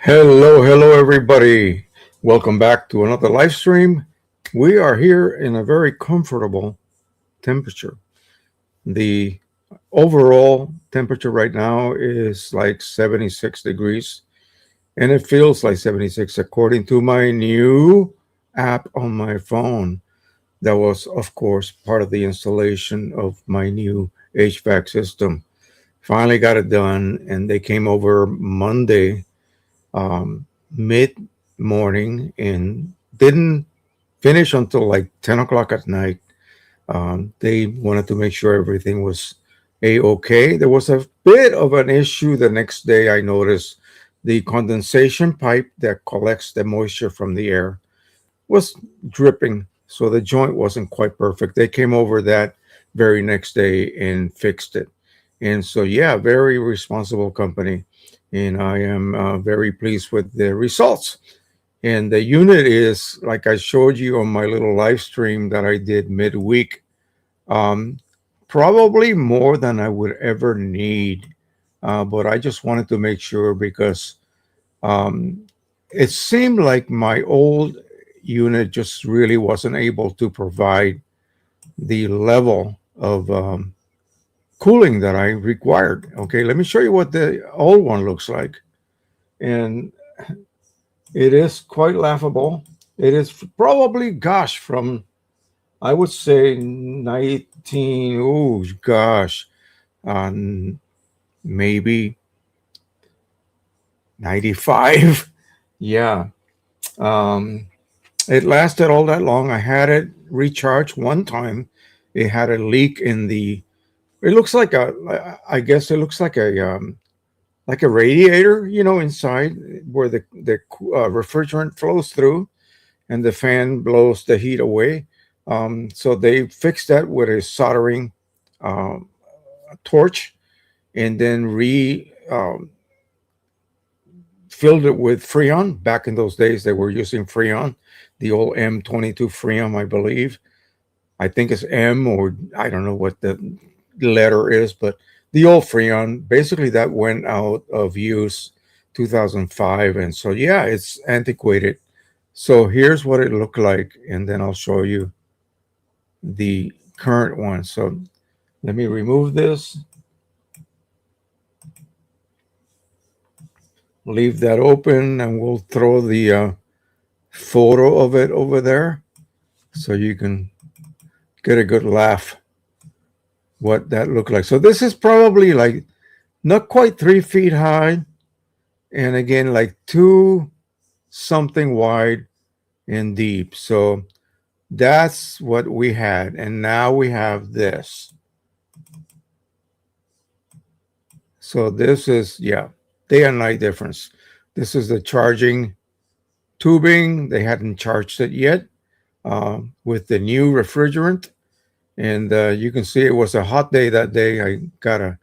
Hello, everybody. Welcome back to another live stream. We are here in a very comfortable temperature. The overall temperature right now is like 76 degrees, and it feels like 76 according to my new app on my phone. That was, of course, part of the installation of my new HVAC system. Finally got it done, and they came over Monday mid morning and didn't finish until like 10 o'clock at night. They wanted to make sure everything was a-okay. There was a bit of an issue the next day. I noticed the condensation pipe that collects the moisture from the air was dripping, so the joint wasn't quite perfect. They came over that very next day and fixed it. And so, yeah, very responsible company. And I am very pleased with the results. And the unit is, like I showed you on my little live stream that I did midweek, um, probably more than I would ever need. But I just wanted to make sure because um, it seemed like my old unit just really wasn't able to provide the level of cooling that I required. Okay, let me show you what the old one looks like. And it is quite laughable. It is probably, gosh, from, I would say 19, oh gosh, maybe 95. Yeah. Um, it lasted all that long. I had it recharged one time. It had a leak in the, it looks like a, I guess it looks like a radiator, inside where the refrigerant flows through and the fan blows the heat away. So they fixed that with a soldering um, torch and then filled it with Freon. Back in those days, they were using Freon, the old M22 Freon, I believe. I think it's M, or I don't know what the letter is, but the old Freon, basically that went out of use 2005. And so, yeah, it's antiquated. So here's what it looked like. And then I'll show you the current one. So let me remove this, leave that open, and we'll throw the photo of it over there so you can get a good laugh what that looked like. So this is probably like not quite 3 feet high, and again like 2 something wide and deep. So that's what we had, and now we have this. So this is, yeah, day and night difference. This is the charging tubing. They hadn't charged it yet with the new refrigerant. And you can see it was a hot day that day. I got a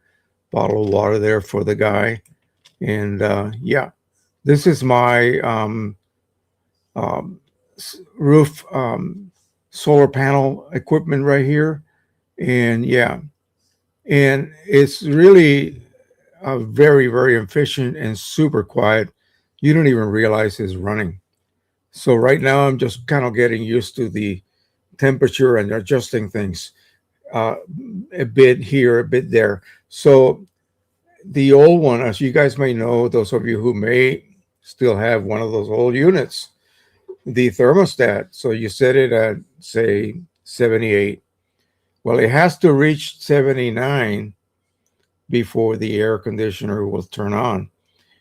bottle of water there for the guy. And yeah, this is my roof solar panel equipment right here. And yeah, and it's really very, very efficient and super quiet. You don't even realize it's running. So right now I'm just kind of getting used to the temperature and adjusting things uh, a bit here, a bit there. So the old one, as you guys may know, those of you who may still have one of those old units, the thermostat. So you set it at, say, 78. Well, it has to reach 79 before the air conditioner will turn on,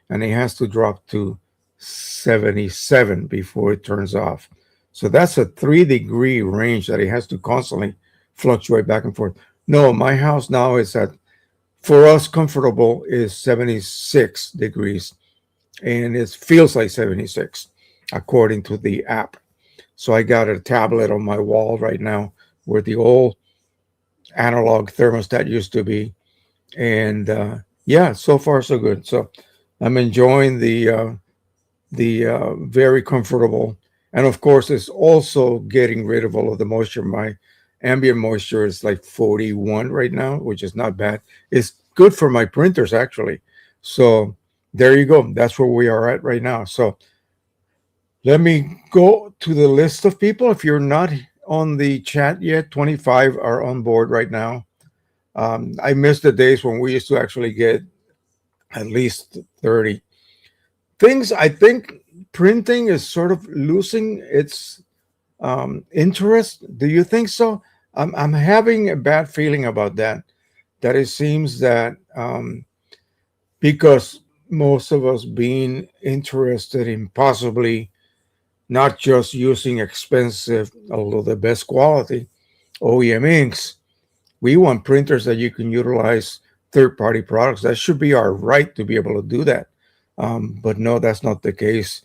and it has to drop to 77 before it turns off. So that's a 3 degree range that it has to constantly fluctuate back and forth. No, my house now is at, for us, comfortable is 76 degrees, and it feels like 76 according to the app. So I got a tablet on my wall right now where the old analog thermostat used to be. And yeah, so far so good. So I'm enjoying the very comfortable, and of course, it's also getting rid of all of the moisture. My ambient moisture is like 41 right now, which is not bad. It's good for my printers actually. So there you go. That's where we are at right now. So let me go to the list of people. If you're not on the chat yet, 25 are on board right now. I miss the days when we used to actually get at least 30 things. I think printing is sort of losing its interest. Do you think so? I'm having a bad feeling about that. That it seems that because most of us being interested in possibly not just using expensive, although the best quality OEM inks, we want printers that you can utilize third-party products. That should be our right to be able to do that. But no, that's not the case.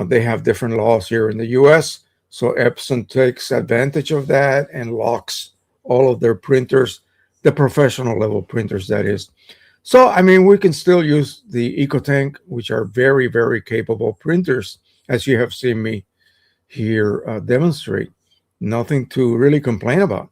They have different laws here in the U.S. So Epson takes advantage of that and locks all of their printers, the professional level printers, that is. So, I mean, we can still use the EcoTank, which are very, very capable printers, as you have seen me here demonstrate. Nothing to really complain about,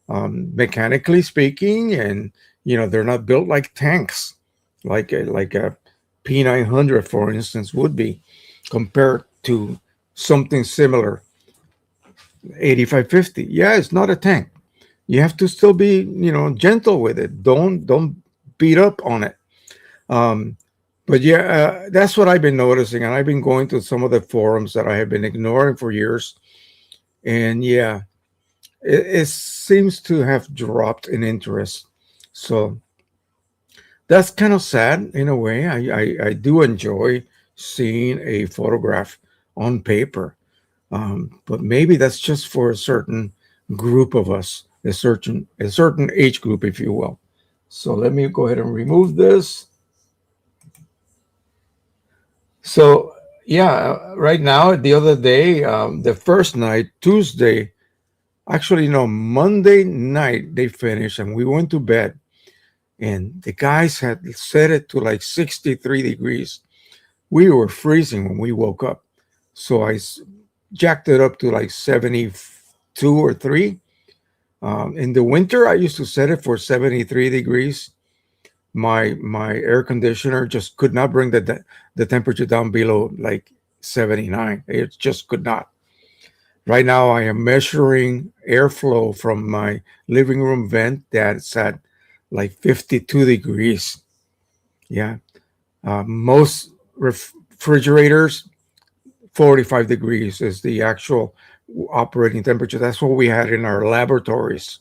mechanically speaking, and they're not built like tanks, like a P900, for instance, would be compared to something similar, 8550. Yeah, it's not a tank. You have to still be, gentle with it. Don't beat up on it. Um, but yeah, that's what I've been noticing, and I've been going to some of the forums that I have been ignoring for years. And yeah, it seems to have dropped in interest. So that's kind of sad in a way. I do enjoy seeing a photograph on paper, but maybe that's just for a certain group of us, a certain age group, if you will. So let me go ahead and remove this. So yeah, right now, the other day, the first night, Tuesday, actually no, Monday night they finished, and we went to bed, and the guys had set it to like 63 degrees. We were freezing when we woke up. So jacked it up to like 72 or 3. In the winter, I used to set it for 73 degrees. My air conditioner just could not bring the temperature down below like 79. It just could not. Right now, I am measuring airflow from my living room vent that's at like 52 degrees. Yeah. Most refrigerators, 45 degrees is the actual operating temperature. That's what we had in our laboratories,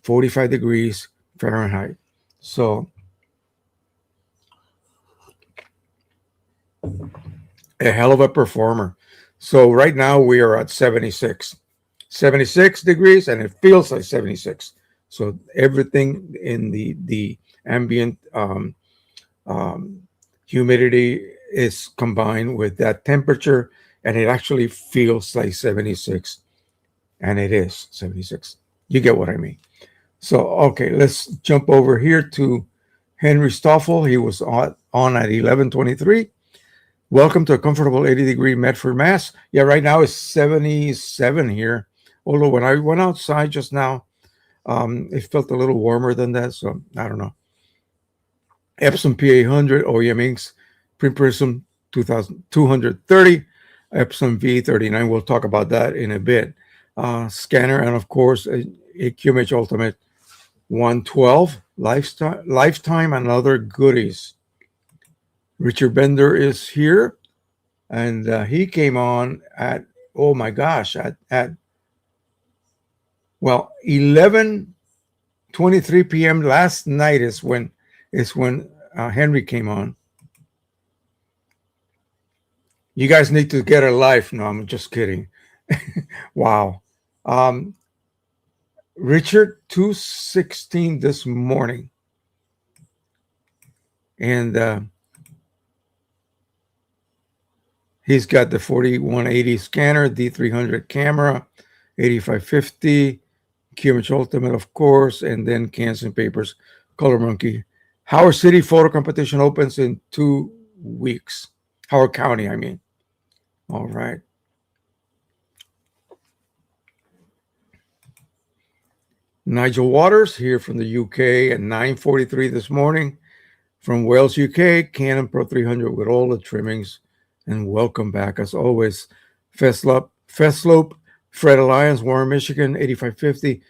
45 degrees Fahrenheit. So a hell of a performer. So right now we are at 76 degrees, and it feels like 76. So everything in the ambient humidity is combined with that temperature, and it actually feels like 76, and it is 76. You get what I mean. So okay, let's jump over here to Henry Stoffel. He was on at 11:23. Welcome to a comfortable 80-degree Medford, Mass. Yeah, right now it's 77 here. Although when I went outside just now, it felt a little warmer than that. So I don't know. Epson P800 OEM inks, Print Prism 2230, Epson V39. We'll talk about that in a bit. Scanner, and of course, a QMH Ultimate 112, lifetime and other goodies. Richard Bender is here. and he came on at, oh my gosh, at well, 11:23 p.m. last night is when Henry came on. You guys need to get a life. No, I'm just kidding. Wow. Um, Richard 216 this morning, and he's got the 4180 scanner, D300 camera, 8550, QMH Ultimate, of course, and then Cans and Papers, Color Monkey. Howard City photo competition opens in 2 weeks. Howard County, I mean. All right. Nigel Waters here from the UK at 9:43 this morning. From Wales, UK, Canon Pro 300 with all the trimmings. And welcome back, as always. Feslope, Fred Alliance, Warren, Michigan, 8550,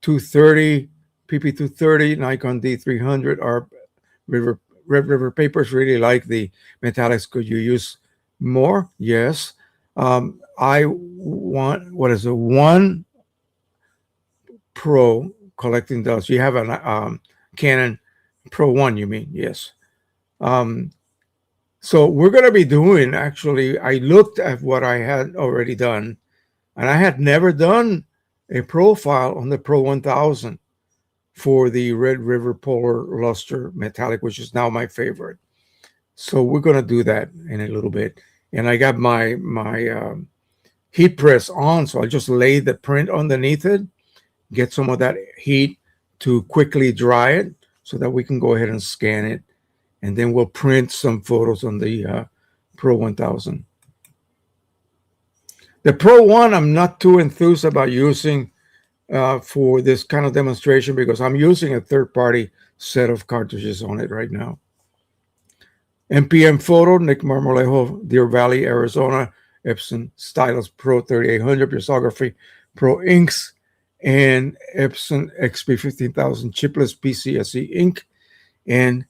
230, PP230, Nikon D300. Our Red River Papers really like the metallics. Could you use more? Yes. I want, what is it? One Pro collecting dust. You have a Canon Pro 1, you mean? Yes. So we're going to be doing, actually, I looked at what I had already done, and I had never done a profile on the Pro 1000 for the Red River Polar Luster Metallic, which is now my favorite. So we're going to do that in a little bit. And I got my heat press on, so I'll just lay the print underneath it, get some of that heat to quickly dry it so that we can go ahead and scan it. And then we'll print some photos on the Pro 1000. The Pro 1, I'm not too enthused about using for this kind of demonstration because I'm using a third-party set of cartridges on it right now. MPM Photo, Nick Marmolejo, Deer Valley, Arizona, Epson Stylus Pro 3800, Pixography Pro Inks, and Epson XP 15000 chipless PCSE ink, and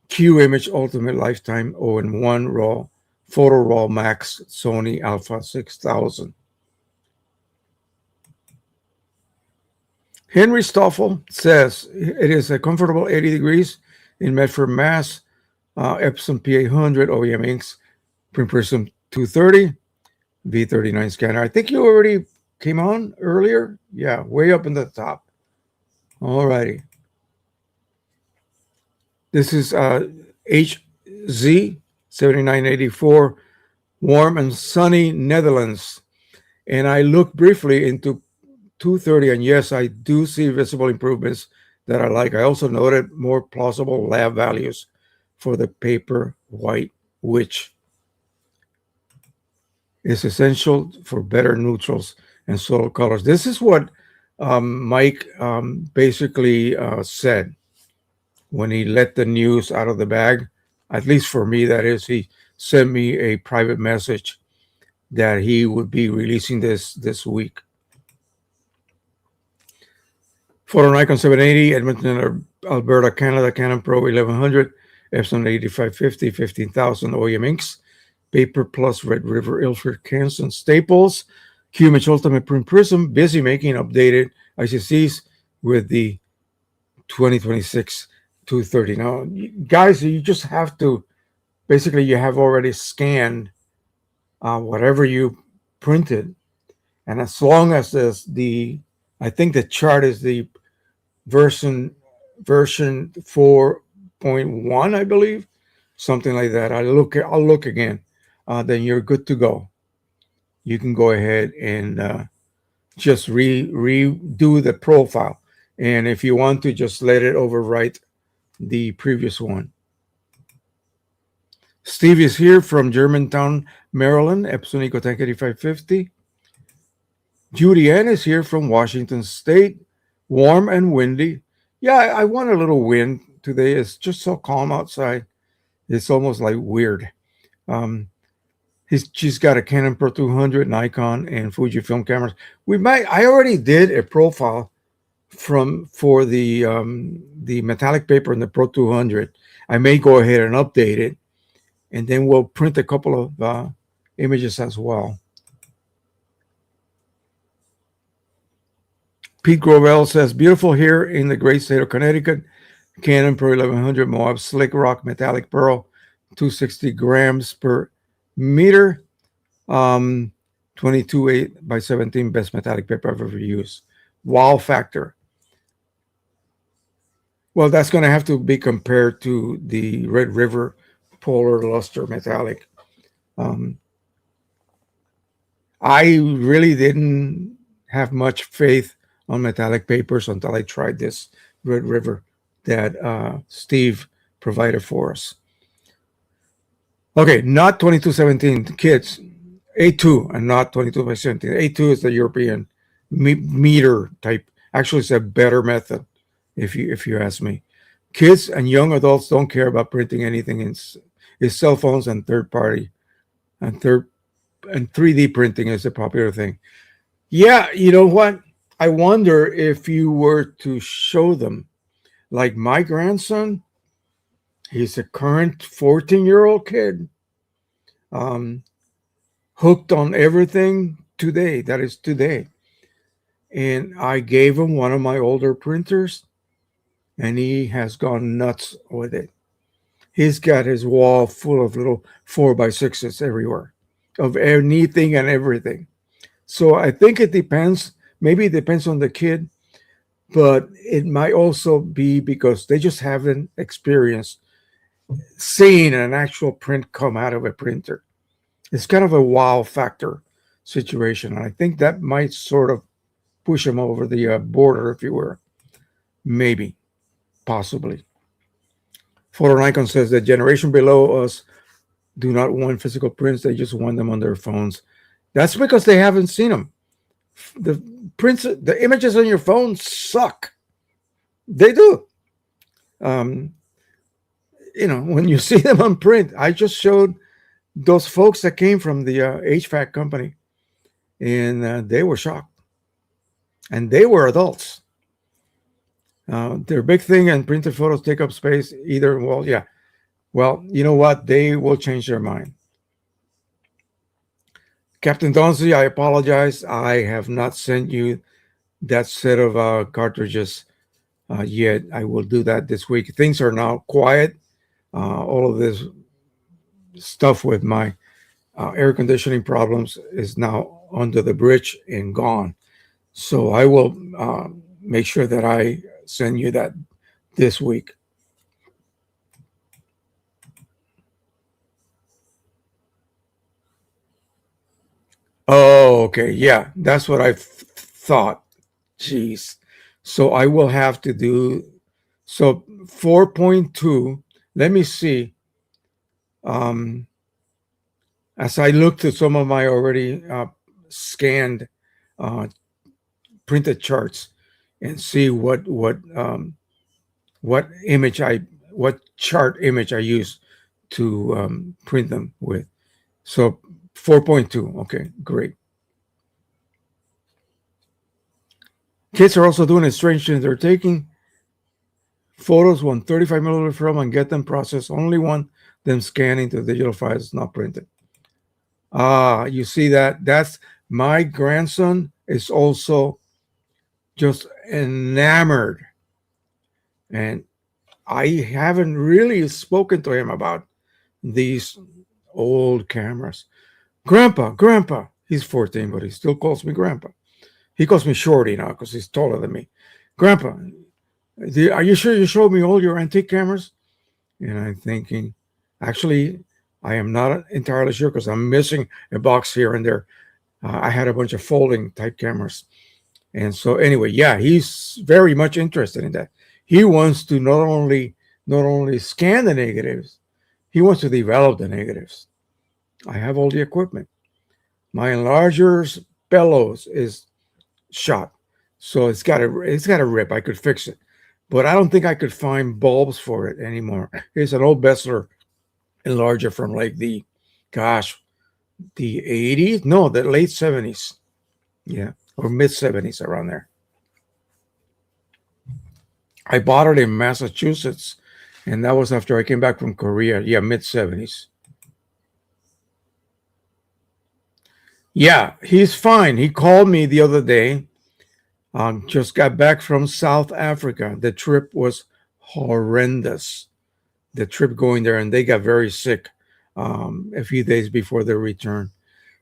QMH Ultimate Lifetime 0-in-1 RAW, Photo RAW Max Sony Alpha 6000. Henry Stoffel says it is a comfortable 80 degrees in Medford, Mass. Epson P800 OEM inks, Print Prism 230, V39 scanner. I think you already came on earlier. Yeah, way up in the top. All righty. This is HZ 7984, warm and sunny Netherlands. And I looked briefly into 230, and yes, I do see visible improvements that I like. I also noted more plausible lab values for the paper white, which is essential for better neutrals and solid colors. This is what Mike basically said when he let the news out of the bag. At least for me, that is. He sent me a private message that he would be releasing this week. Photo Nikon 780, Edmonton, Alberta, Canada, Canon Pro 1100, Epson 8550, 15,000 OEM inks, Paper Plus, Red River, Ilford, Kansas, Staples, QMH Ultimate Print Prism, busy making updated ICCs with the 2026 230. Now, guys, you just have to, basically, you have already scanned whatever you printed. And as long as I think the chart is the version 4.1, I believe, something like that. I'll look again. Then you're good to go. You can go ahead and just redo the profile. And if you want to, just let it overwrite the previous one. Steve is here from Germantown, Maryland, Epson EcoTank 8550. Judy Ann is here from Washington State, warm and windy. Yeah, I want a little wind today. It's just so calm outside. It's almost like weird. She's got a Canon Pro 200, Nikon, and Fujifilm cameras. I already did a profile for the metallic paper in the Pro 200. I may go ahead and update it, and then we'll print a couple of images as well. Pete Grovell says, beautiful here in the great state of Connecticut. Canon Pro 1100 Moab Slick Rock Metallic Pearl, 260 grams per meter. 22 8 by 17, best metallic paper I've ever used. Wow factor. Well, that's going to have to be compared to the Red River Polar Luster Metallic. I really didn't have much faith on metallic papers until I tried this Red River that Steve provided for us. Okay, not 2217, kids. A2 and not 22 by 17. A2 is the European meter type. Actually, it's a better method, if you ask me. Kids and young adults don't care about printing anything. It's cell phones and third party and 3D printing is a popular thing. Yeah, you know what? I wonder if you were to show them, like my grandson, he's a current 14-year-old kid, hooked on everything today. That is today. And I gave him one of my older printers, and he has gone nuts with it. He's got his wall full of little 4x6s everywhere, of anything and everything. So I think it depends. Maybe it depends on the kid, but it might also be because they just haven't experienced seeing an actual print come out of a printer. It's kind of a wow factor situation. And I think that might sort of push them over the border, if you were. Maybe, possibly. Photo Nikon says the generation below us do not want physical prints. They just want them on their phones. That's because they haven't seen them. The prints, the images on your phone suck. They do. When you see them on print, I just showed those folks that came from the HVAC company, and they were shocked. And they were adults. Their big thing and printed photos take up space either. Well, you know what? They will change their mind. Captain Donzi, I apologize. I have not sent you that set of cartridges yet. I will do that this week. Things are now quiet. All of this stuff with my air conditioning problems is now under the bridge and gone. So I will make sure that I send you that this week. Oh, okay. Yeah, that's what I thought. Jeez. So I will have to do, so 4.2, let me see. As I looked at some of my already scanned printed charts and see what chart image I use to print them with. So 4.2. Okay, great. Kids are also doing a strange thing. They're taking photos 135 millimeter film and get them processed. Only one them scanning to digital files, not printed. You see that? That's my grandson is also just enamored. And I haven't really spoken to him about these old cameras. Grandpa, he's 14, but he still calls me Grandpa. He calls me Shorty now because he's taller than me. Grandpa, are you sure you showed me all your antique cameras? And I'm thinking, actually, I am not entirely sure because I'm missing a box here and there. I had a bunch of folding type cameras. And so anyway, yeah, he's very much interested in that. He wants to not only scan the negatives, he wants to develop the negatives. I have all the equipment. My enlarger's bellows is shot, so it's got a rip. I could fix it, but I don't think I could find bulbs for it anymore. It's an old Bessler enlarger from like the 80s, no, the late 70s, yeah, or mid 70s, around there. I bought it in Massachusetts, and that was after I came back from Korea. Yeah, mid 70s. Yeah, he's fine. He called me the other day. Just got back from South Africa. The trip was horrendous. The trip going there, and they got very sick a few days before their return.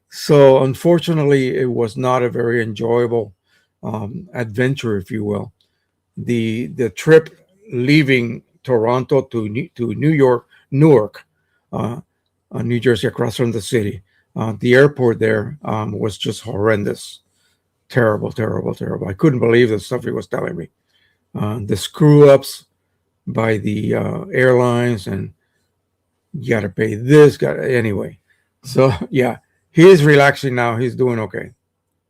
So, unfortunately, it was not a very enjoyable adventure, if you will. The trip leaving Toronto to New York, Newark, uh, New Jersey, across from the city. The airport there was just horrendous, terrible, terrible, terrible. I couldn't believe the stuff he was telling me. The screw ups by the airlines, and you got to pay this. Got anyway. So yeah, he is relaxing now. He's doing okay,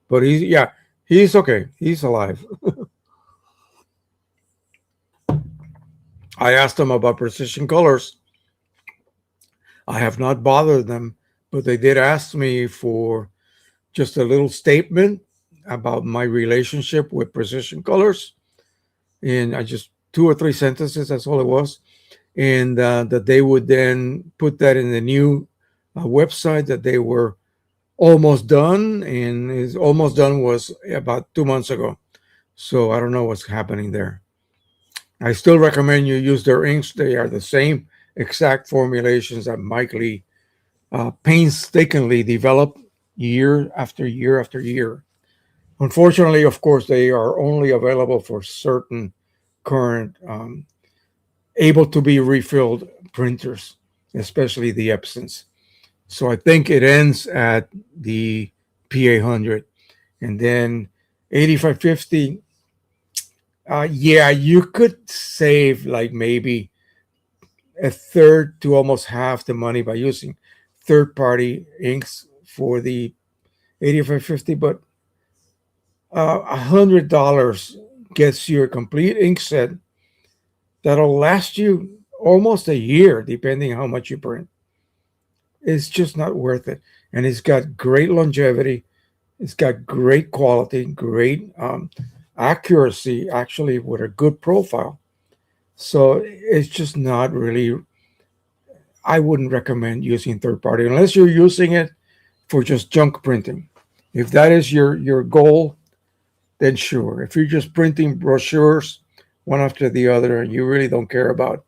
but he's okay. He's alive. I asked him about precision colors. I have not bothered them, but they did ask me for just a little statement about my relationship with precision colors, and I just two or three sentences. That's all it was, and that they would then put that in the new website that they were almost done, and is almost done was about 2 months ago. So I don't know what's happening there. I still recommend you use their inks. They are the same exact formulations that Mike Lee painstakingly developed year after year after year. Unfortunately, of course, they are only available for certain current able to be refilled printers, especially the Epsons. So I think it ends at the P800, and then 8550. Yeah, you could save like maybe a third to almost half the money by using third party inks for the 8550, but $100 gets you a complete ink set that'll last you almost a year, depending how much you print. It's just not worth it. And it's got great longevity. It's got great quality, great accuracy, actually, with a good profile. So it's just not really, I wouldn't recommend using third party unless you're using it for just junk printing. If that is your goal, then sure. If you're just printing brochures one after the other and you really don't care about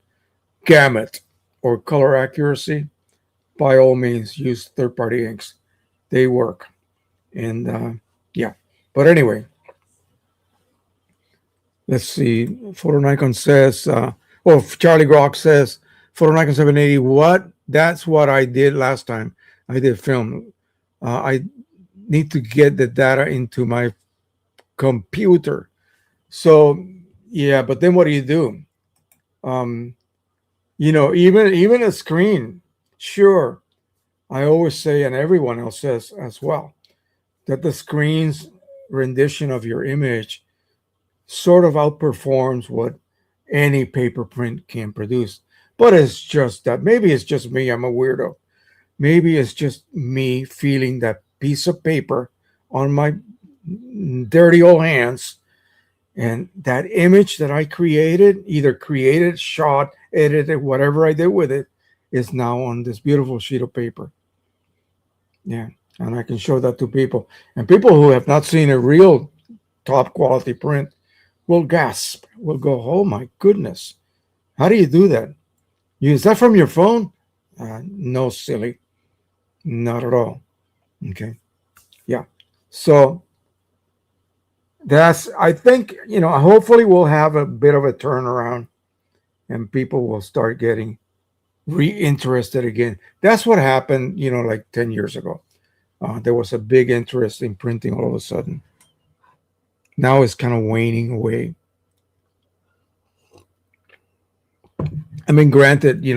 gamut or color accuracy, by all means use third party inks. They work. And yeah. But anyway, let's see. Photo Nikon says, Charlie Grock says, Photo Nikon 780, what? That's what I did last time. I did film. I need to get the data into my computer. So, yeah, but then what do you do? Um, even a screen, sure. I always say, and everyone else says as well, that the screen's rendition of your image sort of outperforms what any paper print can produce. But it's just that maybe it's just me. I'm a weirdo. Maybe it's just me feeling that piece of paper on my dirty old hands, and that image that I created, either created, shot, edited, whatever I did with it, is now on this beautiful sheet of paper. Yeah. And I can show that to people. And people who have not seen a real top quality print will gasp, will go, oh my goodness, how do you do that? Is that from your phone? No, silly. Not at all. Okay. Yeah. So I think, hopefully we'll have a bit of a turnaround and people will start getting reinterested again. That's what happened, like 10 years ago. There was a big interest in printing all of a sudden. Now it's kind of waning away. I mean, granted,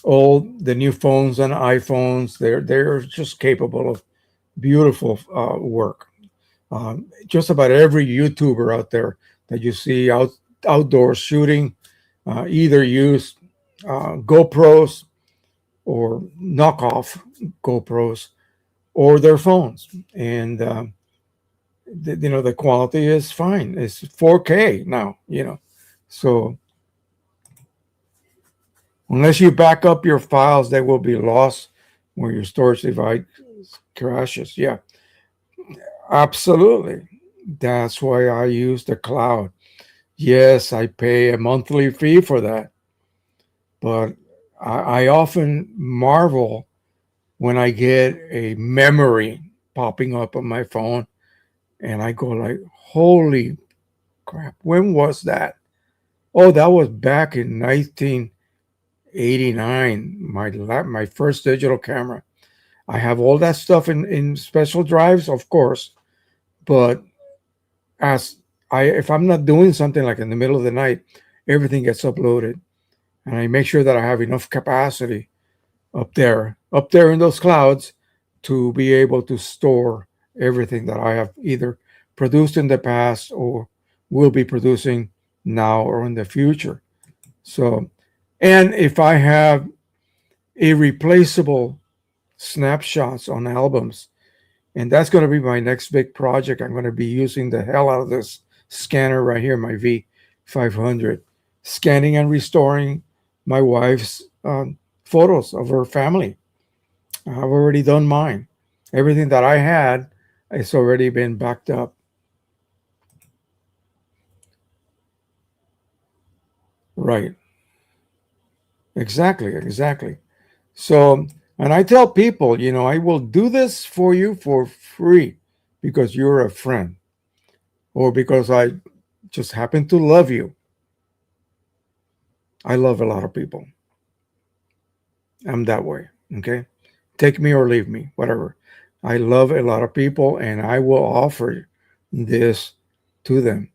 all the new phones and iPhones, they're just capable of beautiful work. Just about every YouTuber out there that you see outdoors shooting either use GoPros or knockoff GoPros or their phones, and the quality is fine. It's 4K now, so unless you back up your files, they will be lost, or your storage device crashes. Yeah, absolutely. That's why I use the cloud. Yes, I pay a monthly fee for that, but I often marvel when I get a memory popping up on my phone, and I go like, "Holy crap! When was that?" Oh, that was back in 1989. My first digital camera. I have all that stuff in special drives, of course, but as if I'm not doing something like in the middle of the night, everything gets uploaded, and I make sure that I have enough capacity up there in those clouds, to be able to store everything that I have either produced in the past or will be producing now or in the future. So, and if I have irreplaceable snapshots on albums, and that's going to be my next big project. I'm going to be using the hell out of this scanner right here, my V500, scanning and restoring my wife's photos of her family. I've already done mine. Everything that I had, it's already been backed up. Right. Exactly. Exactly. So, and I tell people, I will do this for you for free because you're a friend, or because I just happen to love you. I love a lot of people. I'm that way. Okay. Take me or leave me, whatever. I love a lot of people, and I will offer this to them.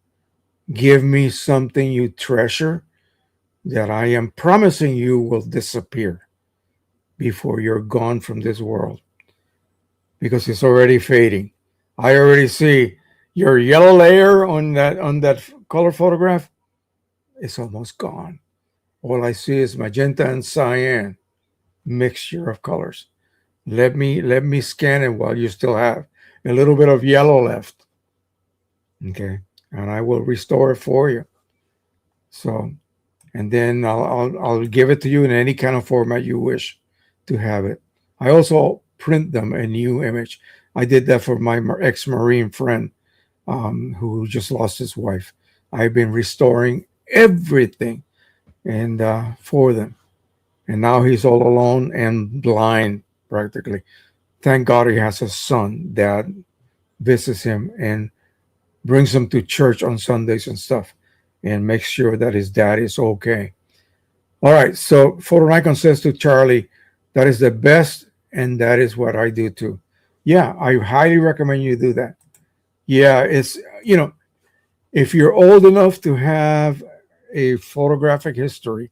Give me something you treasure that I am promising you will disappear before you're gone from this world, because it's already fading. I already see your yellow layer on that color photograph. It's almost gone. All I see is magenta and cyan mixture of colors. Let me scan it while you still have a little bit of yellow left. Okay, and I will restore it for you. So, and then I'll give it to you in any kind of format you wish to have it. I also print them a new image. I did that for my ex-marine friend, who just lost his wife. I've been restoring everything and for them, and now he's all alone and blind practically. Thank God he has a son that visits him and brings him to church on Sundays and stuff, and makes sure that his dad is okay. All right, so Photo Nikon says to Charlie, that is the best, and that is what I do too. Yeah, I highly recommend you do that. Yeah, it's, if you're old enough to have a photographic history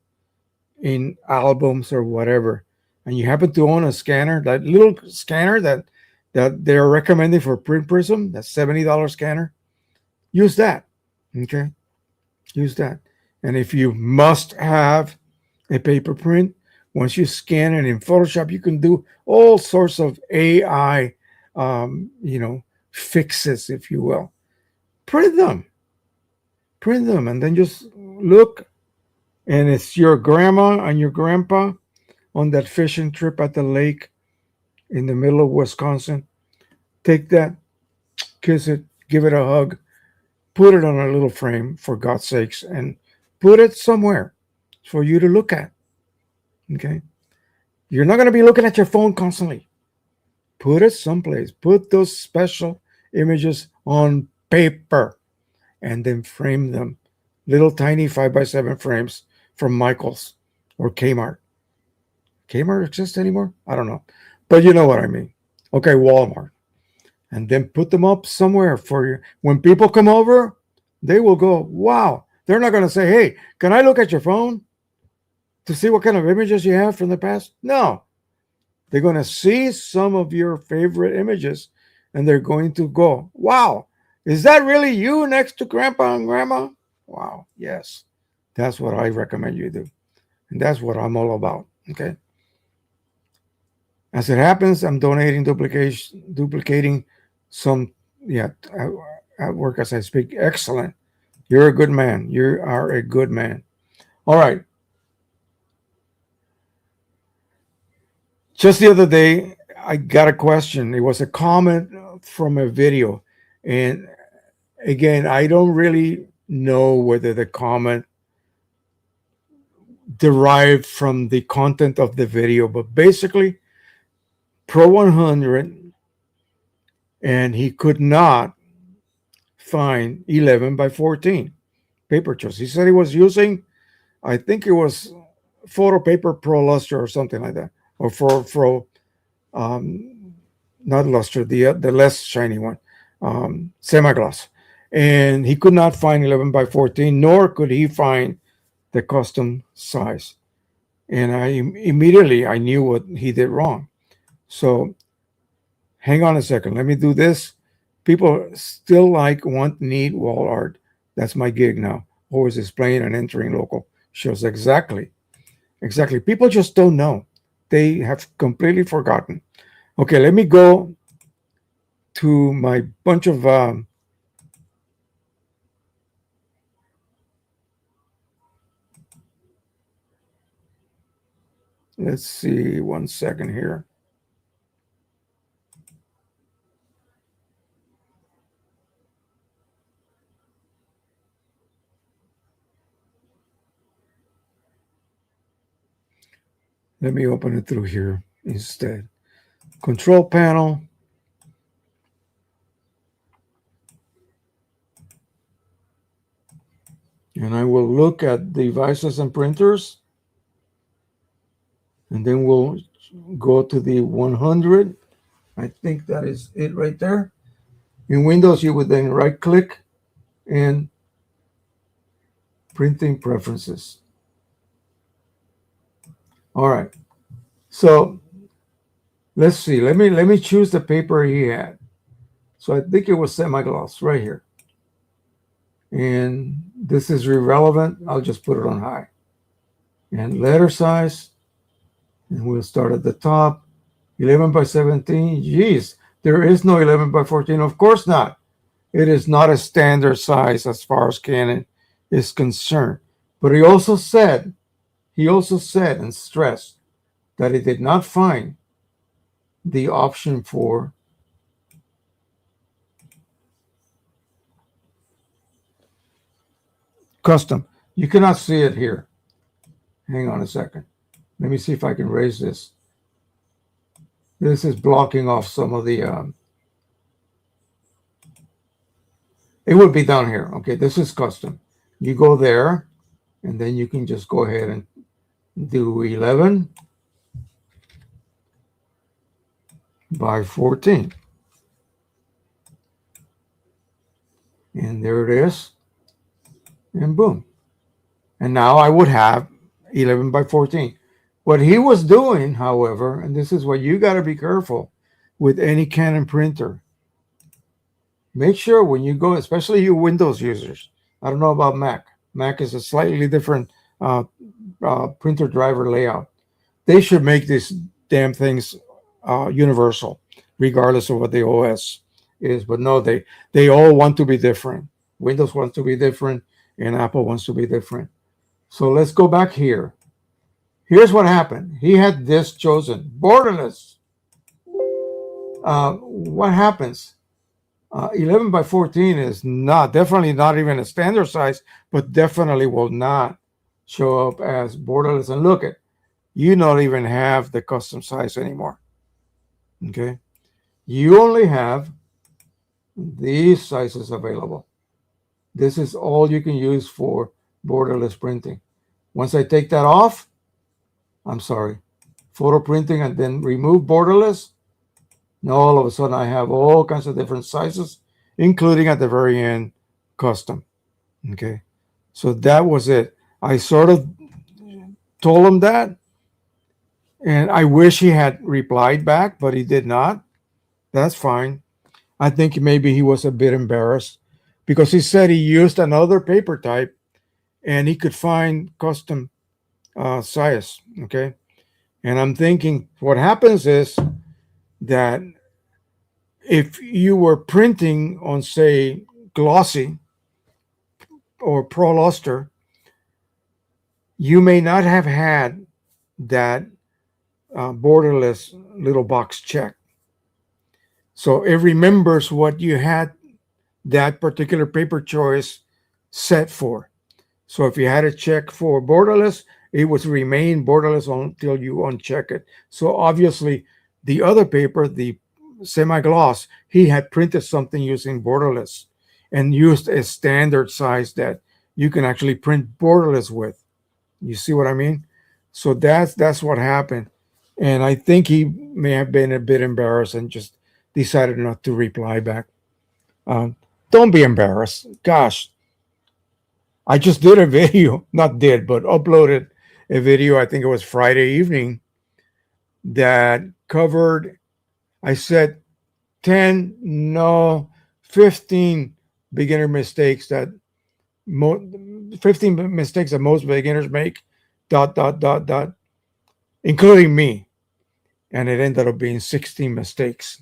in albums or whatever, and you happen to own a scanner, that little scanner that they're recommending for Print Prism, that $70 scanner, use that. Okay, use that. And if you must have a paper print, once you scan it in Photoshop, you can do all sorts of AI, fixes, if you will. Print them, print them, and then just look. And it's your grandma and your grandpa on that fishing trip at the lake in the middle of Wisconsin. Take that, kiss it, give it a hug, put it on a little frame, for God's sakes, and put it somewhere for you to look at. Okay? You're not going to be looking at your phone constantly. Put it someplace. Put those special images on paper and then frame them. Little tiny 5x7 frames from Michael's or Kmart. Kmart exists anymore? I don't know. But you know what I mean. Okay, Walmart. And then put them up somewhere for you. When people come over, they will go, wow. They're not going to say, hey, can I look at your phone to see what kind of images you have from the past? No. They're going to see some of your favorite images, and they're going to go, wow, is that really you next to grandpa and grandma? Wow, yes. That's what I recommend you do. And that's what I'm all about. Okay. As it happens, I'm duplicating some, yeah, at work as I speak. Excellent. You're a good man. You are a good man. All right. Just the other day, I got a question. It was a comment from a video. And again, I don't really know whether the comment derived from the content of the video, but basically, Pro 100, and he could not find 11 by 14 paper trails. He said he was using, I think it was photo paper Pro Luster or something like that, or for um, not luster, the less shiny one, semi gloss, and he could not find 11 by 14, nor could he find the custom size. And immediately I knew what he did wrong. So hang on a second, let me do this. People still want, need wall art. That's my gig now. Always displaying and entering local shows. Exactly. People just don't know. They have completely forgotten. Okay, let me go to my bunch of let's see, 1 second here. Let me open it through here instead. Control panel. And I will look at devices and printers. And then we'll go to the 100. I think that is it right there. In Windows, you would then right click and printing preferences. All right. So let's see. Let me choose the paper he had. So I think it was semi-gloss right here. And this is irrelevant. I'll just put it on high. And letter size. And we'll start at the top. 11 by 17. Geez, there is no 11 by 14. Of course not. It is not a standard size as far as Canon is concerned. But he also said and stressed that he did not find the option for custom. You cannot see it here. Hang on a second. Let me see if I can raise this. This is blocking off some of the, it would be down here. Okay, this is custom. You go there, and then you can just go ahead and do 11 by 14. And there it is. And boom. And now I would have 11 by 14. What he was doing, however, and this is what you got to be careful with any Canon printer. Make sure when you go, especially you Windows users, I don't know about Mac. Mac is a slightly different printer driver layout. They should make these damn things universal, regardless of what the OS is. But no, they all want to be different. Windows wants to be different, and Apple wants to be different. So let's go back here. Here's what happened. He had this chosen, borderless. What happens? 11 by 14 is definitely not even a standard size, but definitely will not show up as borderless. And look at, you don't even have the custom size anymore. Okay. You only have these sizes available. This is all you can use for borderless printing. Once I take that off, I'm sorry, photo printing and then remove borderless, now all of a sudden I have all kinds of different sizes, including at the very end, custom. Okay. So that was it. I sort of told him that, and I wish he had replied back, but he did not. That's fine. I think maybe he was a bit embarrassed because he said he used another paper type and he could find custom size. Okay. And I'm thinking what happens is that if you were printing on, say, glossy or Pro Luster, you may not have had that borderless little box check. So it remembers what you had that particular paper choice set for. So if you had a check for borderless, it would remain borderless until you uncheck it. So obviously, the other paper, the semi-gloss, he had printed something using borderless and used a standard size that you can actually print borderless with. You see what I mean? So that's what happened. And I think he may have been a bit embarrassed and just decided not to reply back. Um, don't be embarrassed. Gosh, I just did a video, not did, but uploaded a video. I think it was Friday evening that covered, I said 10, no, 15 beginner mistakes that 15 mistakes that most beginners make, dot, dot, dot, dot, including me. And it ended up being 16 mistakes.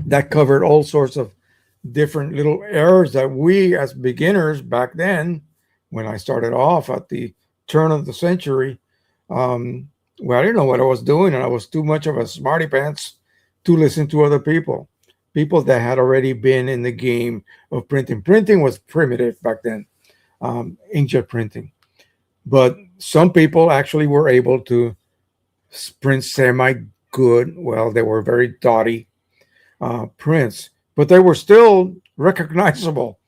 That covered all sorts of different little errors that we as beginners back then, when I started off at the turn of the century, well, I didn't know what I was doing, and I was too much of a smarty pants to listen to other people that had already been in the game of printing. Printing was primitive back then, inkjet printing, but some people actually were able to print semi good. Well, they were very dotty prints, but they were still recognizable.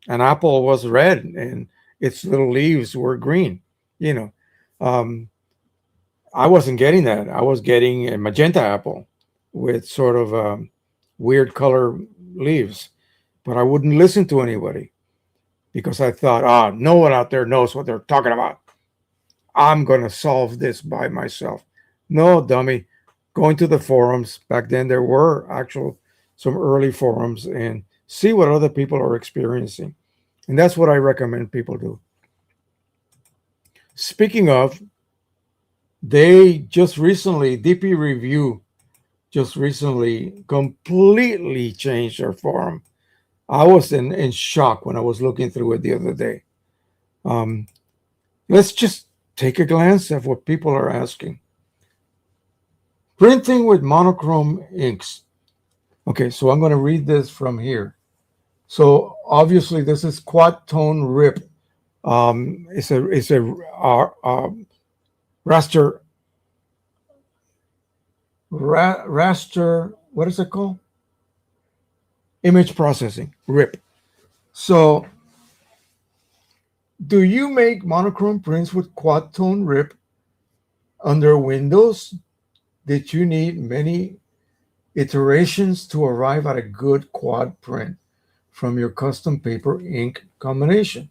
An apple was red and its little leaves were green. You know, um, I wasn't getting that. I was getting a magenta apple with sort of weird color leaves, but I wouldn't listen to anybody because I thought, no one out there knows what they're talking about. I'm going to solve this by myself. No, dummy. Going to the forums. Back then, there were actual some early forums and see what other people are experiencing. And that's what I recommend people do. Speaking of, they just recently, DP Review just recently completely changed their forum. I was in shock when I was looking through it the other day. Let's just take a glance at what people are asking. Printing with monochrome inks. Okay, so I'm going to read this from here. So obviously, this is quad tone rip. It's a raster raster. What is it called? Image processing rip. So, do you make monochrome prints with quad tone rip under Windows? Did you need many iterations to arrive at a good quad print from your custom paper ink combination?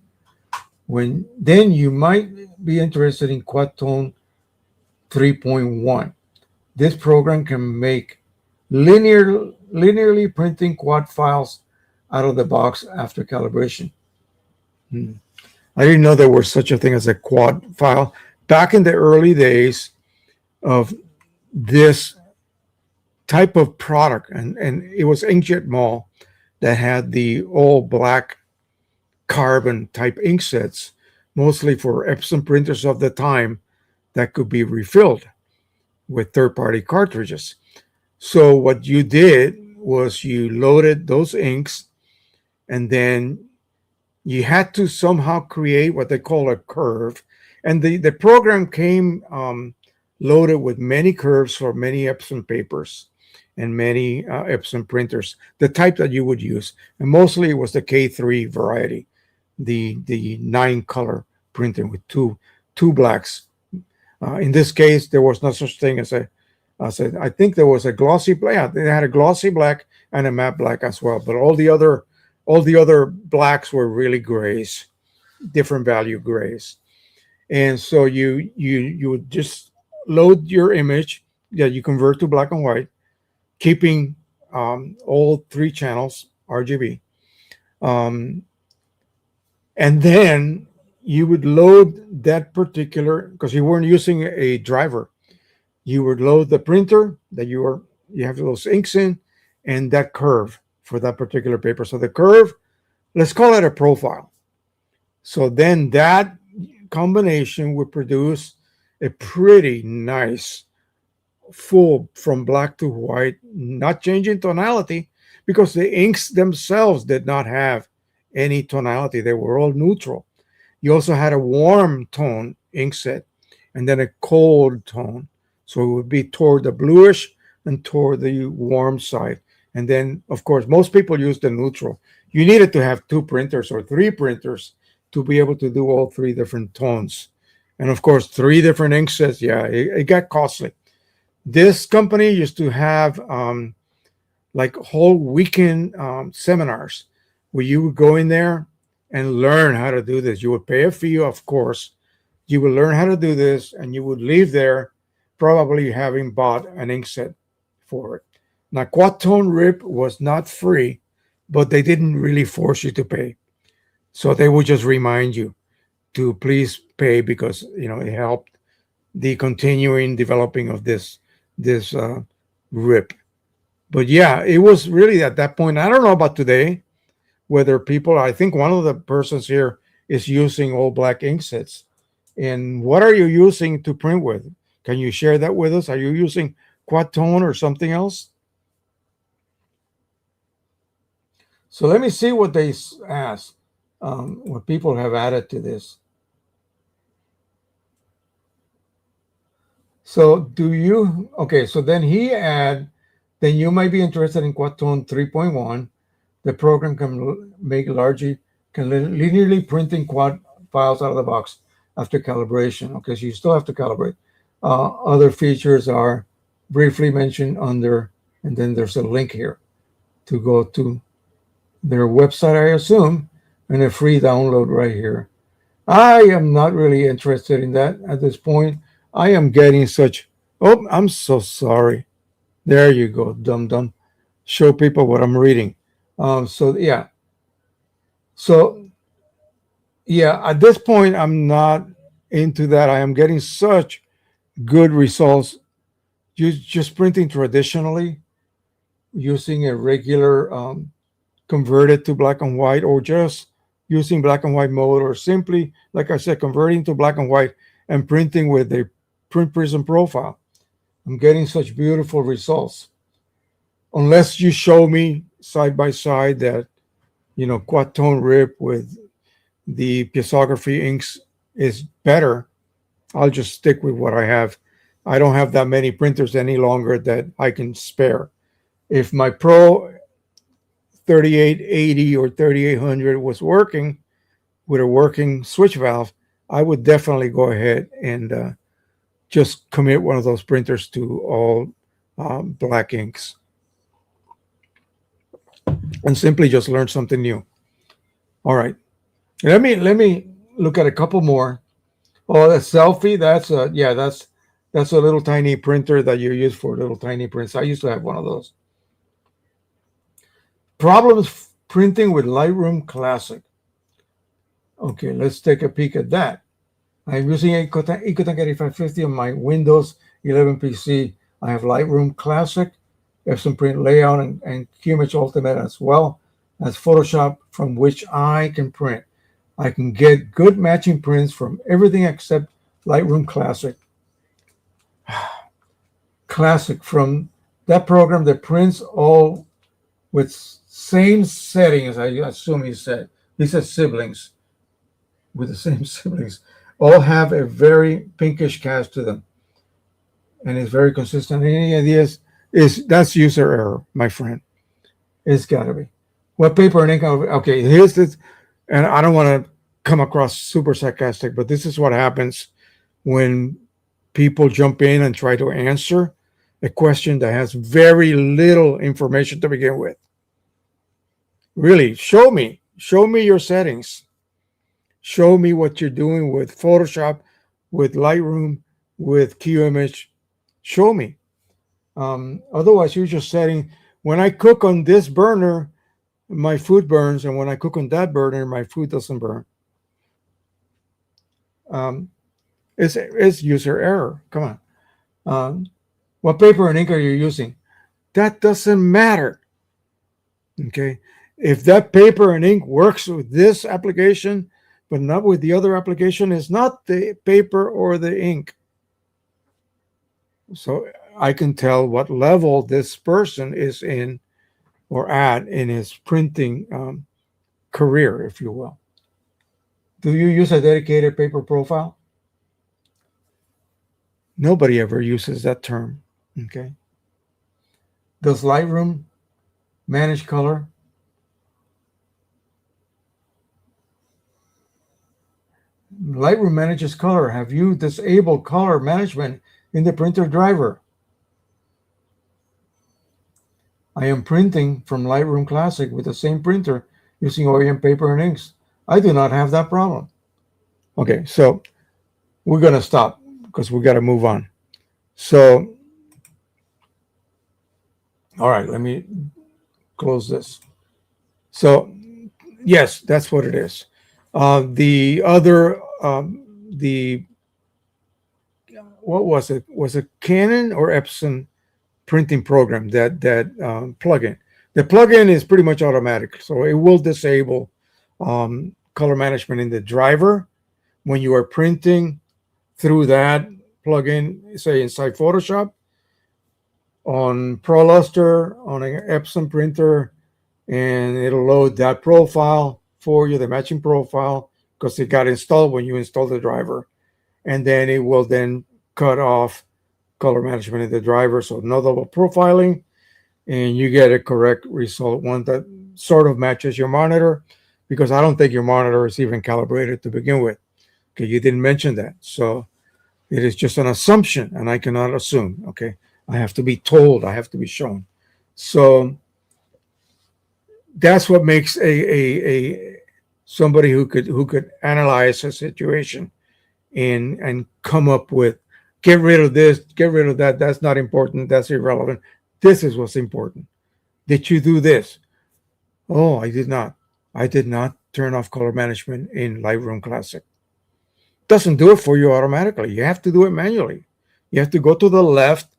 Then you might be interested in quad tone 3.1. This program can make linearly printing quad files out of the box after calibration. I didn't know there was such a thing as a quad file. Back in the early days of this type of product, and it was Inkjet Mall that had the all black carbon type ink sets, mostly for Epson printers of the time that could be refilled with third-party cartridges. So what you did was you loaded those inks, and then you had to somehow create what they call a curve. And the program came loaded with many curves for many Epson papers and many Epson printers, the type that you would use. And mostly it was the K3 variety, the 9-color printing with two blacks. In this case, there was no such thing as I think there was a glossy black. Yeah, they had a glossy black and a matte black as well. But all the other blacks were really grays, different value grays. And so you would just load your image that you convert to black and white, keeping all 3 channels RGB. And then you would load that particular, because you weren't using a driver, you would load the printer that you have those inks in, and that curve for that particular paper. So the curve, let's call it a profile. So then that combination would produce a pretty nice full from black to white, not changing tonality because the inks themselves did not have any tonality. They were all neutral. You also had a warm tone ink set and then a cold tone. So it would be toward the bluish and toward the warm side. And then, of course, most people use the neutral. You needed to have two printers or three printers to be able to do all three different tones. And of course, three different ink sets. Yeah, it got costly. This company used to have like whole weekend seminars where you would go in there and learn how to do this. You would pay a fee, of course. You would learn how to do this, and you would leave there probably having bought an ink set for it. Now, Quad Tone Rip was not free, but they didn't really force you to pay. So they would just remind you to please pay because it helped the continuing developing of this rip. But yeah, it was really at that point. I don't know about today whether people. I think one of the persons here is using all black ink sets. And what are you using to print with? Can you share that with us? Are you using quad tone or something else? So let me see what they ask. What people have added to this. So okay, so then then you might be interested in quad tone 3.1. The program can make linearly printing quad files out of the box after calibration. Okay, so you still have to calibrate. Other features are briefly mentioned under, and then there's a link here to go to their website, I assume, and a free download right here. I am not really interested in that at this point. I am getting such, oh, I'm so sorry. There you go, dum-dum. Show people what I'm reading. So yeah, at this point, I'm not into that. I am getting such good results just printing traditionally using a regular converted to black and white, or just using black and white mode, or simply, like I said, converting to black and white and printing with a print prism profile. I'm getting such beautiful results. Unless you show me side by side that quad tone rip with the piezography inks is better, I'll just stick with what I have. I don't have that many printers any longer that I can spare. If my Pro 3880 or 3800 was working with a working switch valve, I would definitely go ahead and just commit one of those printers to all black inks and simply just learn something new. All right, let me look at a couple more. Oh, that selfie. That's a little tiny printer that you use for little tiny prints. I used to have one of those. Problems printing with Lightroom Classic. Okay, let's take a peek at that. I'm using Ecotank 8550 on my Windows 11 PC. I have Lightroom Classic, Epson Print Layout, and QImage Ultimate, as well as Photoshop, from which I can print. I can get good matching prints from everything except Lightroom Classic. Classic, from that program that prints all with same settings. I assume he said siblings with the same siblings, all have a very pinkish cast to them, and it's very consistent. Any ideas? That's user error, my friend. It's got to be. What paper and ink? Okay, here's this, and I don't want to come across super sarcastic, but this is what happens when people jump in and try to answer a question that has very little information to begin with. Really, show me your settings. Show me what you're doing with Photoshop, with Lightroom, with QImage. Show me. Otherwise, you're just setting, when I cook on this burner, my food burns, and when I cook on that burner, my food doesn't burn. It's user error. Come on. What paper and ink are you using? That doesn't matter. Okay. If that paper and ink works with this application, but not with the other application, it's not the paper or the ink. So I can tell what level this person is in or at in his printing career, if you will. Do you use a dedicated paper profile? Nobody ever uses that term. Okay. Does Lightroom manage color? Lightroom manages color. Have you disabled color management in the printer driver? I am printing from Lightroom Classic with the same printer using OEM paper and inks. I do not have that problem. Okay, so we're going to stop because we got to move on. So, all right, let me close this. So, yes, that's what it is. The other, the what was it? Was it Canon or Epson printing program that plugin? The plugin is pretty much automatic, so it will disable color management in the driver when you are printing through that plugin, say inside Photoshop, on ProLuster, on an Epson printer, and it'll load that profile for you, the matching profile, because it got installed when you install the driver. And then it will then cut off color management in the driver, so no double profiling, and you get a correct result, one that sort of matches your monitor, because I don't think your monitor is even calibrated to begin with. Okay, you didn't mention that. So it is just an assumption, and I cannot assume. Okay, I have to be told, I have to be shown. So that's what makes a somebody who could analyze a situation and come up with, get rid of this, get rid of that. That's not important. That's irrelevant. This is what's important. Did you do this? Oh, I did not. I did not turn off color management in Lightroom Classic. Doesn't do it for you automatically. You have to do it manually. You have to go to the left,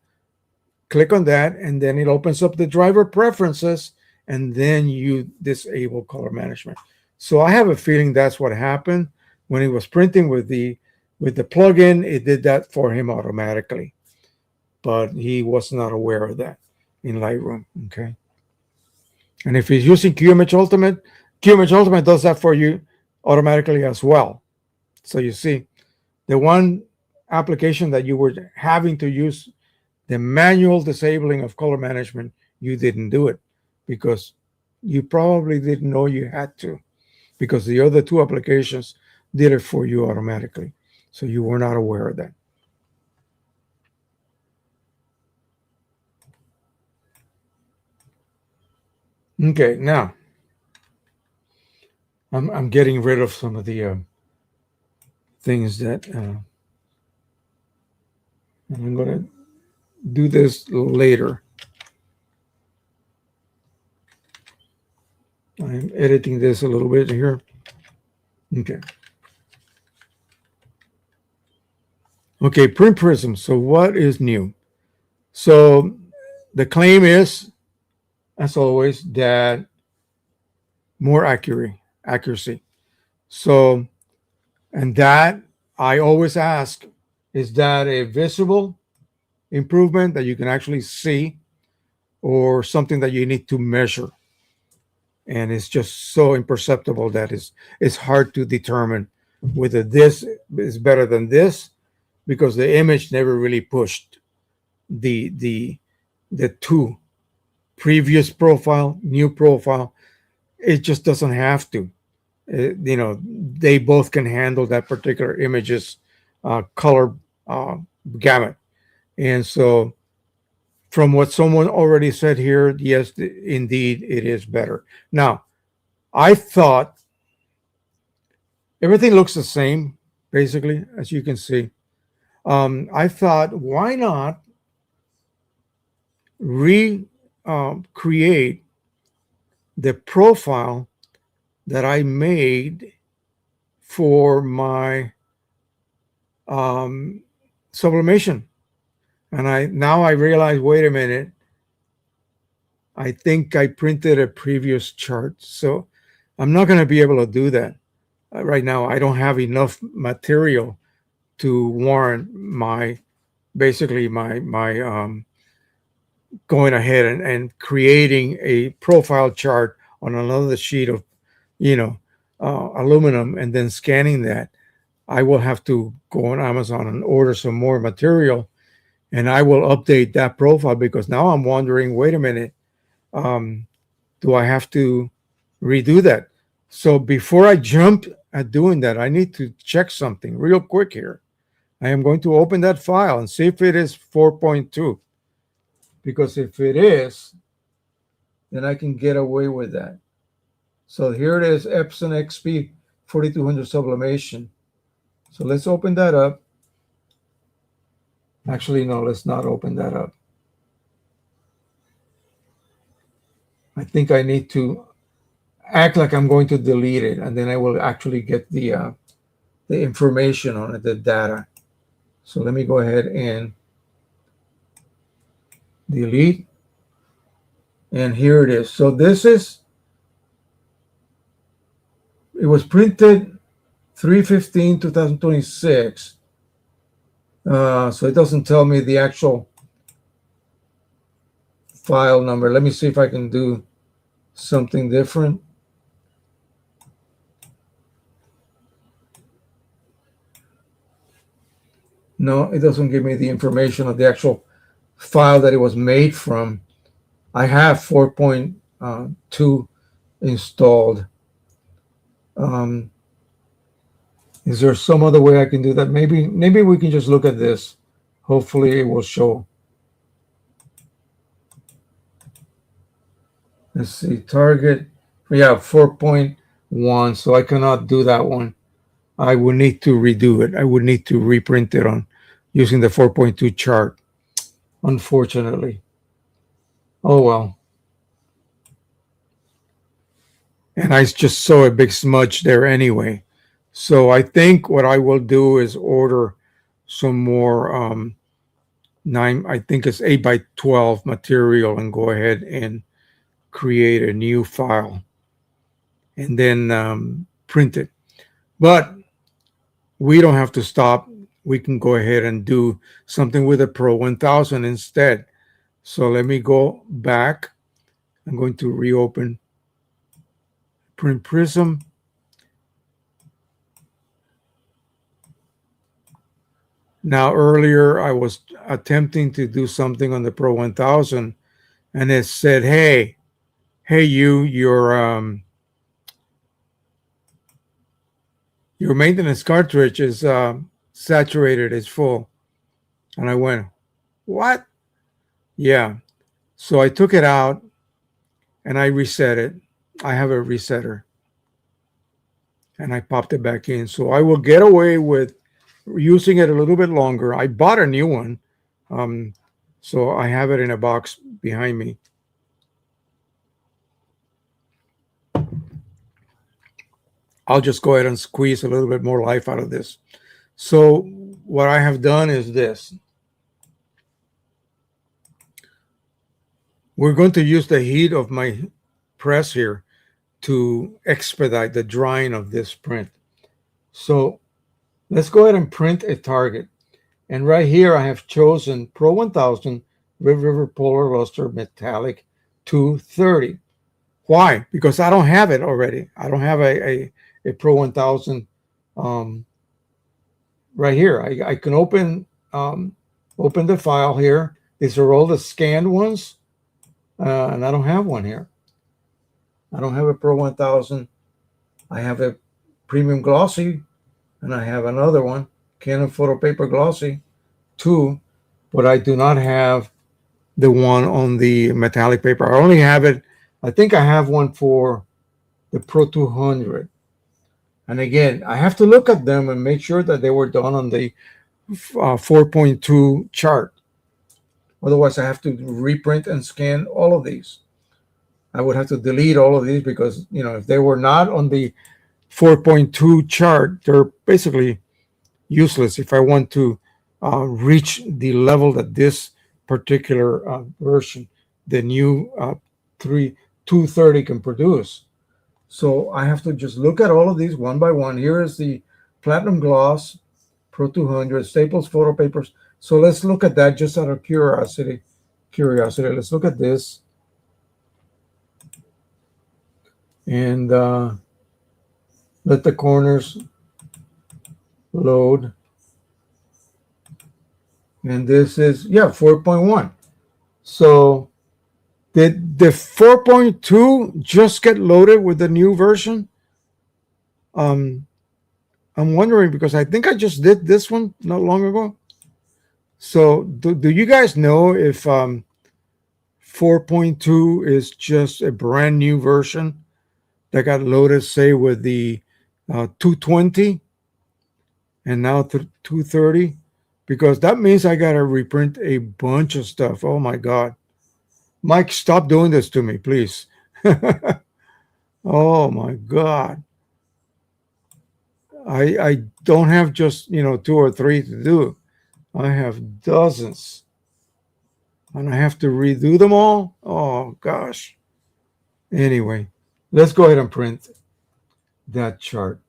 click on that, and then it opens up the driver preferences, and then you disable color management. So I have a feeling that's what happened when he was printing with the plugin. It did that for him automatically, but he was not aware of that in Lightroom. Okay. And if he's using QImage Ultimate does that for you automatically as well. So you see, the one application that you were having to use the manual disabling of color management, you didn't do it because you probably didn't know you had to, because the other two applications did it for you automatically. So you were not aware of that. Okay, now I'm getting rid of some of the things that I'm going to do this later. I'm editing this a little bit here. Okay. Okay, print prism. So what is new? So the claim is, as always, that more accuracy. So, and that I always ask, is that a visible improvement that you can actually see, or something that you need to measure? And it's just so imperceptible that it's hard to determine whether this is better than this, because the image never really pushed the two, previous profile, new profile. It just doesn't have to. They both can handle that particular image's color gamut. And so, from what someone already said here, yes, indeed, it is better. Now, I thought everything looks the same, basically, as you can see. I thought, why not recreate the profile that I made for my sublimation? And I realize, wait a minute, I think I printed a previous chart. So I'm not going to be able to do that right now. I don't have enough material to warrant my basically my going ahead and creating a profile chart on another sheet of, you know, aluminum, and then scanning that, I will have to go on Amazon and order some more material, and I will update that profile, because now I'm wondering, wait a minute, um, do I have to redo that? So before I jump at doing that, I need to check something real quick here. I am going to open that file and see if it is 4.2, because if it is, then I can get away with that. So here it is, Epson XP 4200 sublimation. So let's open that up. Actually, no, let's not open that up. I think I need to act like I'm going to delete it, and then I will actually get the information on it, the data. So let me go ahead and delete. And here it is. So this is, it was printed 3/15/2026. So it doesn't tell me the actual file number. Let me see if I can do something different. No, it doesn't give me the information of the actual file that it was made from. I have 4.2 installed. Is there some other way I can do that? Maybe we can just look at this. Hopefully it will show. Let's see, target. Yeah, 4.1. So I cannot do that one. I would need to redo it. I would need to reprint it on using the 4.2 chart, unfortunately. Oh well. And I just saw a big smudge there anyway. So I think what I will do is order some more 9, I think it's 8x12 material, and go ahead and create a new file and then print it. But we don't have to stop. We can go ahead and do something with the Pro 1000 instead. So let me go back. I'm going to reopen Print Prism. Now, earlier I was attempting to do something on the Pro 1000, and it said, hey, your maintenance cartridge is saturated, it's full. And I went, what? Yeah. So I took it out and I reset it. I have a resetter. And I popped it back in. So I will get away with using it a little bit longer. I bought a new one. So I have it in a box behind me. I'll just go ahead and squeeze a little bit more life out of this. So what I have done is this. We're going to use the heat of my press here to expedite the drying of this print. So let's go ahead and print a target. And right here I have chosen Pro 1000 Red River Polar Luster Metallic 230. Why? Because I don't have it already. I don't have a Pro 1000 right here. I can open the file here. These are all the scanned ones, and I don't have one here. I don't have a Pro 1000. I have a Premium Glossy, and I have another one, Canon Photo Paper Glossy 2, but I do not have the one on the metallic paper. I only have it, I think I have one for the Pro 200. And again, I have to look at them and make sure that they were done on the 4.2 chart. Otherwise, I have to reprint and scan all of these. I would have to delete all of these because, if they were not on the 4.2 chart, they're basically useless if I want to reach the level that this particular version, the new 230, can produce. So I have to just look at all of these one by one. Here is the Platinum Gloss Pro 200 Staples Photo Papers So let's look at that just out of curiosity. Let's look at this and let the corners load. And this is, yeah, 4.1. So did the 4.2 just get loaded with the new version? Um, I'm wondering because I think I just did this one not long ago. So do you guys know if 4.2 is just a brand new version that got loaded, say, with the 220 and now 230? Because that means I got to reprint a bunch of stuff. Oh my God. Mike, stop doing this to me, please. Oh my God. I don't have just, two or three to do. I have dozens. And I have to redo them all. Oh gosh. Anyway, let's go ahead and print that chart.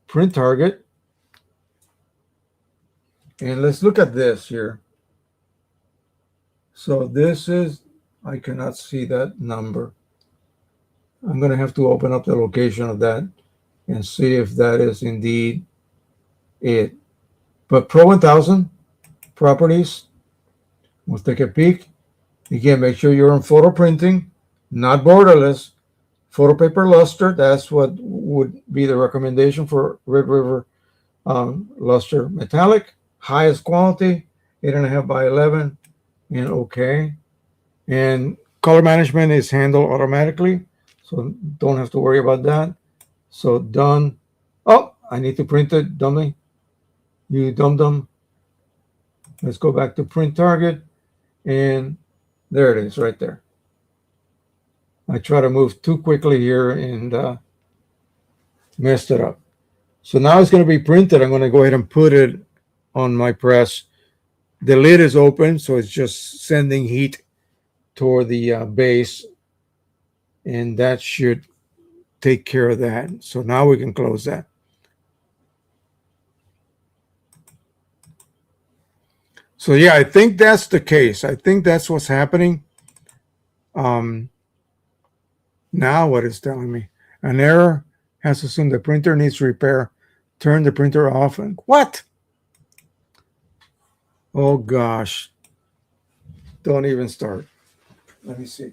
Print target. And let's look at this here. So this is, I cannot see that number. I'm going to have to open up the location of that and see if that is indeed it. But Pro 1000 properties, we'll take a peek. Again, make sure you're on photo printing, not borderless. Photo paper luster, that's what would be the recommendation for Red River luster metallic. Highest quality, 8.5 by 11, and okay. And color management is handled automatically, so don't have to worry about that. So done. Oh, I need to print it, dummy. You dum-dum. Let's go back to print target, and there it is right there. I try to move too quickly here and messed it up. So now it's going to be printed. I'm going to go ahead and put it on my press. The lid is open, so it's just sending heat toward the base, and that should take care of that. So now we can close that. So yeah, I think that's the case. I think that's what's happening. Now what it's telling me, an error has assumed the printer needs repair. Turn the printer off. And what? Oh gosh. Don't even start. Let me see.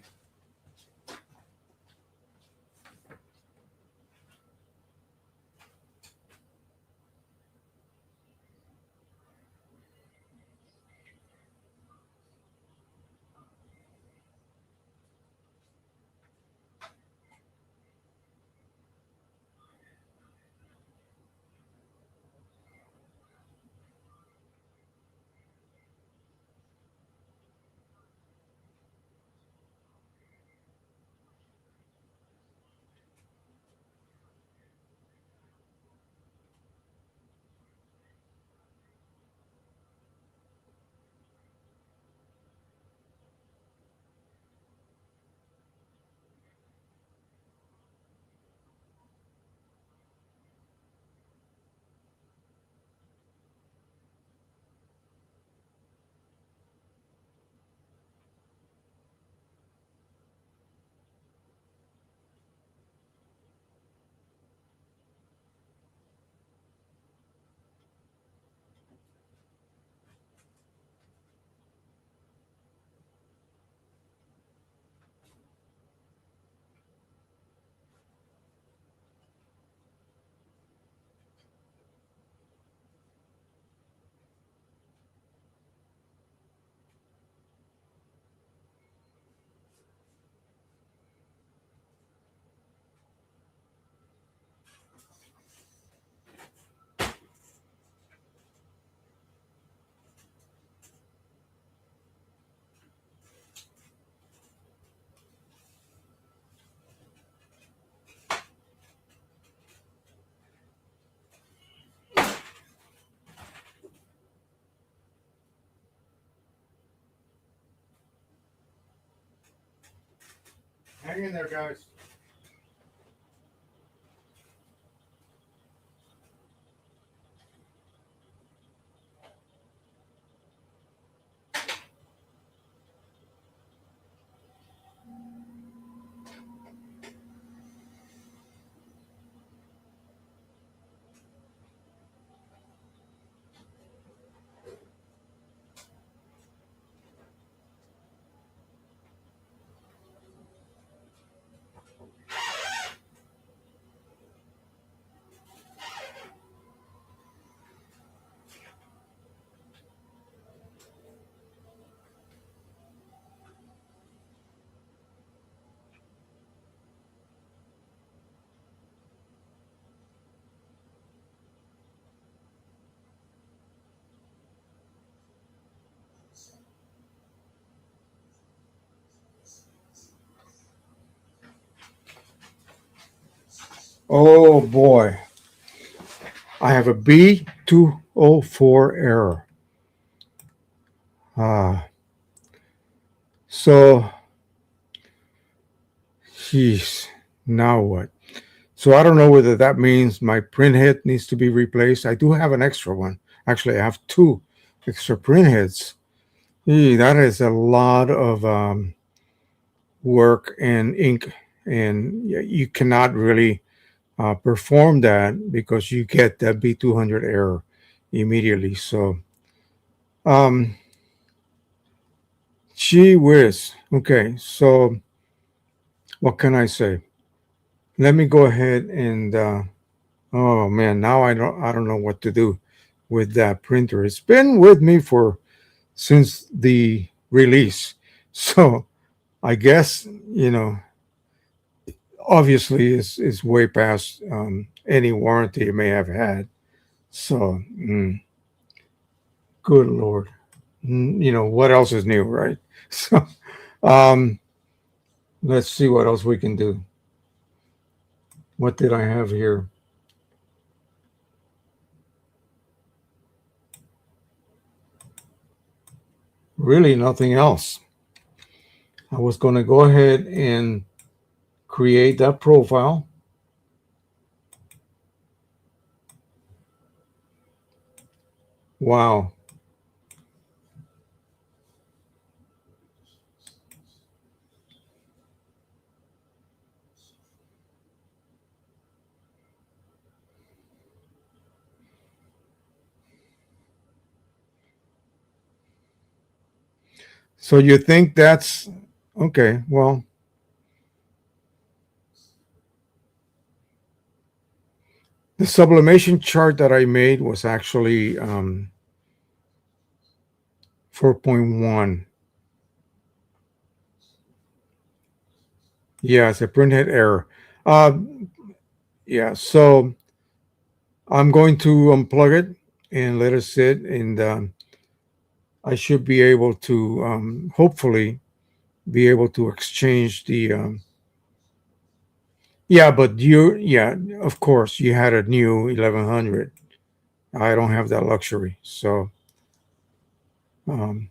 Hang in there, guys. Oh boy, I have a B204 error. Ah, so, jeez, now what? So I don't know whether that means my print head needs to be replaced. I do have an extra one. Actually, I have two extra print heads. That is a lot of work and ink, and you cannot really perform that because you get that B200 error immediately. So, um, gee whiz. Okay, so what can I say? Let me go ahead and oh man, now I don't know what to do with that printer. It's been with me for since the release. So I guess, obviously is way past any warranty it may have had. So good lord. What else is new, right? So um let's see what else we can do. What did I have here? Really nothing else. I was going to go ahead and create that profile. Wow. So you think that's okay? Well, the sublimation chart that I made was actually 4.1. Yeah, it's a printhead error. Uh, yeah, so I'm going to unplug it and let it sit, and I should be able to hopefully be able to exchange the. Yeah, but yeah, of course, you had a new 1100. I don't have that luxury. So, um,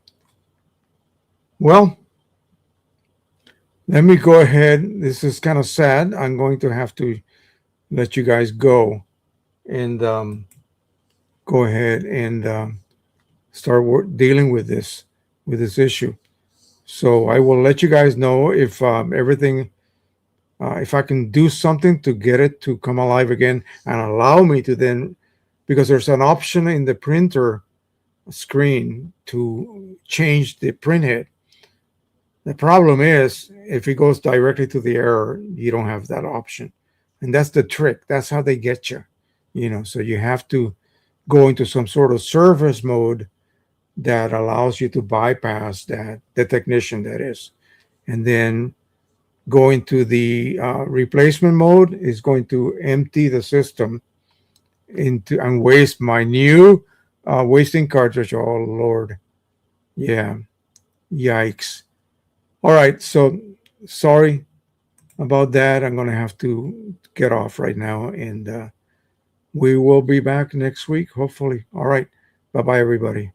well, let me go ahead. This is kind of sad. I'm going to have to let you guys go and go ahead and start dealing with this issue. So I will let you guys know if everything, if I can do something to get it to come alive again and allow me to then, because there's an option in the printer screen to change the print head. The problem is if it goes directly to the error, you don't have that option. And that's the trick. That's how they get you. So you have to go into some sort of service mode that allows you to bypass that, the technician that is. And then go into the replacement mode is going to empty the system into and waste my new wasting cartridge. Oh Lord. Yeah. Yikes. All right. So sorry about that. I'm going to have to get off right now, and we will be back next week, hopefully. All right. Bye bye, everybody.